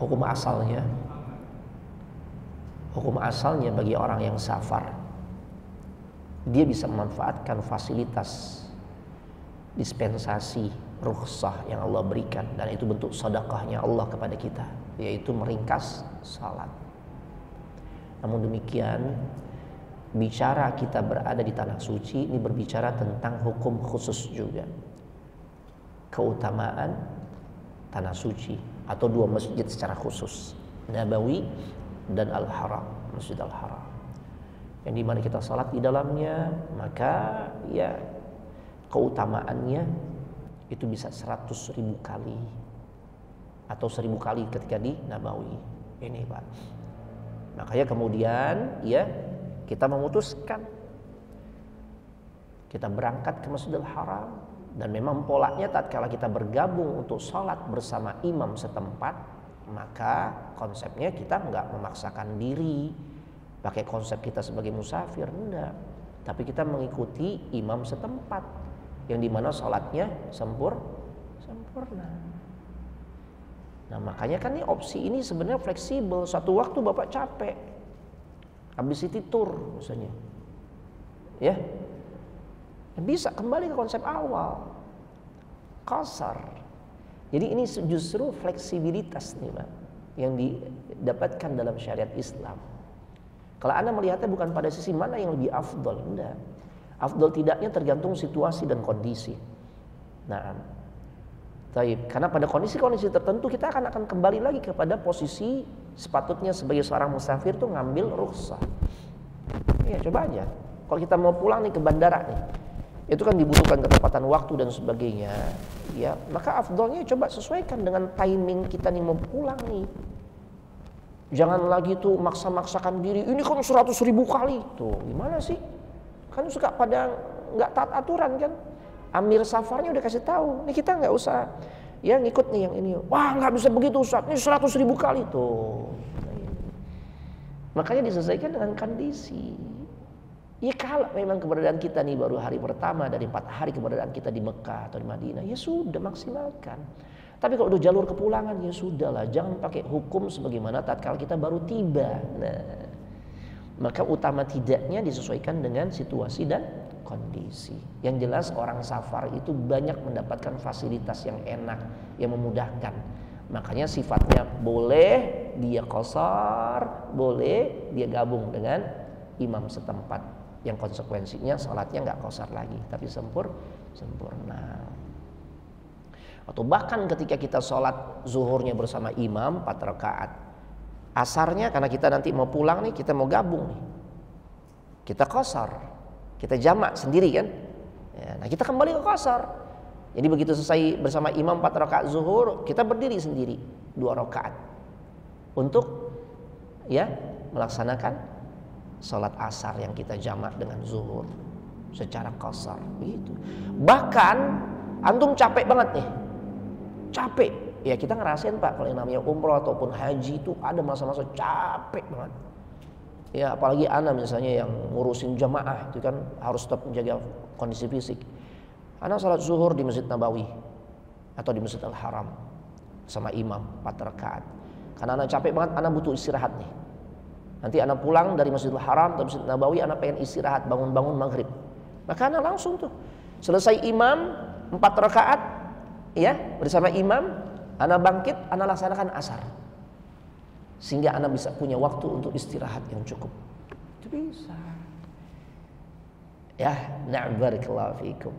Hukum asalnya, bagi orang yang safar, dia bisa memanfaatkan fasilitas dispensasi rukhsah yang Allah berikan, dan itu bentuk sedekahnya Allah kepada kita, yaitu meringkas salat. Namun demikian, bicara kita berada di tanah suci ini berbicara tentang hukum khusus juga, keutamaan tanah suci atau dua masjid secara khusus, Nabawi dan Al-Haram, Masjid Al-Haram, yang dimana kita salat di dalamnya, maka ya keutamaannya itu bisa 100.000 kali atau 1.000 kali ketika di Nabawi ini, Pak. Makanya kemudian ya kita memutuskan kita berangkat ke Masjidil Haram, dan memang polanya tatkala kita bergabung untuk sholat bersama imam setempat, maka konsepnya kita nggak memaksakan diri pakai konsep kita sebagai musafir, enggak, tapi kita mengikuti imam setempat yang dimana sholatnya sempurna. Nah makanya kan nih opsi ini sebenarnya fleksibel. Satu waktu Bapak capek, habis itu tur misalnya, ya bisa kembali ke konsep awal, qasar. Jadi ini justru fleksibilitas nih Pak, yang didapatkan dalam syariat Islam. Kalau Anda melihatnya bukan pada sisi mana yang lebih afdol, enggak. Afdol tidaknya tergantung situasi dan kondisi. Nah, taib. Karena pada kondisi-kondisi tertentu kita akan kembali lagi kepada posisi sepatutnya sebagai seorang musafir tuh ngambil rukhsah. Ya coba aja. Kalau kita mau pulang nih ke bandara nih, itu kan dibutuhkan ketepatan waktu dan sebagainya. Ya, maka afdolnya coba sesuaikan dengan timing kita nih mau pulang nih. Jangan lagi tuh maksa-maksakan diri. Ini kan 100.000 kali tuh. Gimana sih? Kan suka pada nggak taat aturan kan. Amir safarnya udah kasih tahu, nih kita nggak usah ya ngikut nih yang ini. Wah nggak bisa begitu Ustaz, ini 100.000 kali tuh. Makanya diselesaikan dengan kondisi. Ya kalau memang keberadaan kita nih baru hari pertama dari 4 hari keberadaan kita di Mekah atau di Madinah, ya sudah maksimalkan. Tapi kalau udah jalur kepulangan, ya sudahlah, jangan pakai hukum sebagaimana tatkala kita baru tiba. Nah, maka utama tidaknya disesuaikan dengan situasi dan kondisi. Yang jelas orang safar itu banyak mendapatkan fasilitas yang enak, yang memudahkan. Makanya sifatnya boleh dia qasar, boleh dia gabung dengan imam setempat. Yang konsekuensinya salatnya nggak qasar lagi, tapi sempurna. Atau bahkan ketika kita sholat zuhurnya bersama imam 4 rakaat, asarnya karena kita nanti mau pulang nih, kita mau gabung nih, kita qasar, kita jamak sendiri kan ya, nah kita kembali ke qasar. Jadi begitu selesai bersama imam 4 rakaat zuhur, kita berdiri sendiri 2 rakaat untuk ya melaksanakan sholat asar yang kita jamak dengan zuhur secara qasar begitu. Bahkan antum capek banget nih, capek ya, kita ngerasain Pak kalau yang namanya umroh ataupun haji itu ada masa-masa capek banget ya, apalagi ana misalnya yang ngurusin jamaah itu kan harus tetap menjaga kondisi fisik. Ana salat zuhur di Masjid Nabawi atau di Masjid Al-Haram sama imam 4 rakaat, karena ana capek banget, ana butuh istirahat nih. Nanti ana pulang dari Masjidil Haram atau Masjid Nabawi, ana pengen istirahat, bangun-bangun maghrib, maka ana langsung tuh selesai imam 4 rakaat ya bersama imam, ana bangkit, ana laksanakan asar, sehingga ana bisa punya waktu untuk istirahat yang cukup. Itu bisa ya. Na'am, barakallahu fiikum.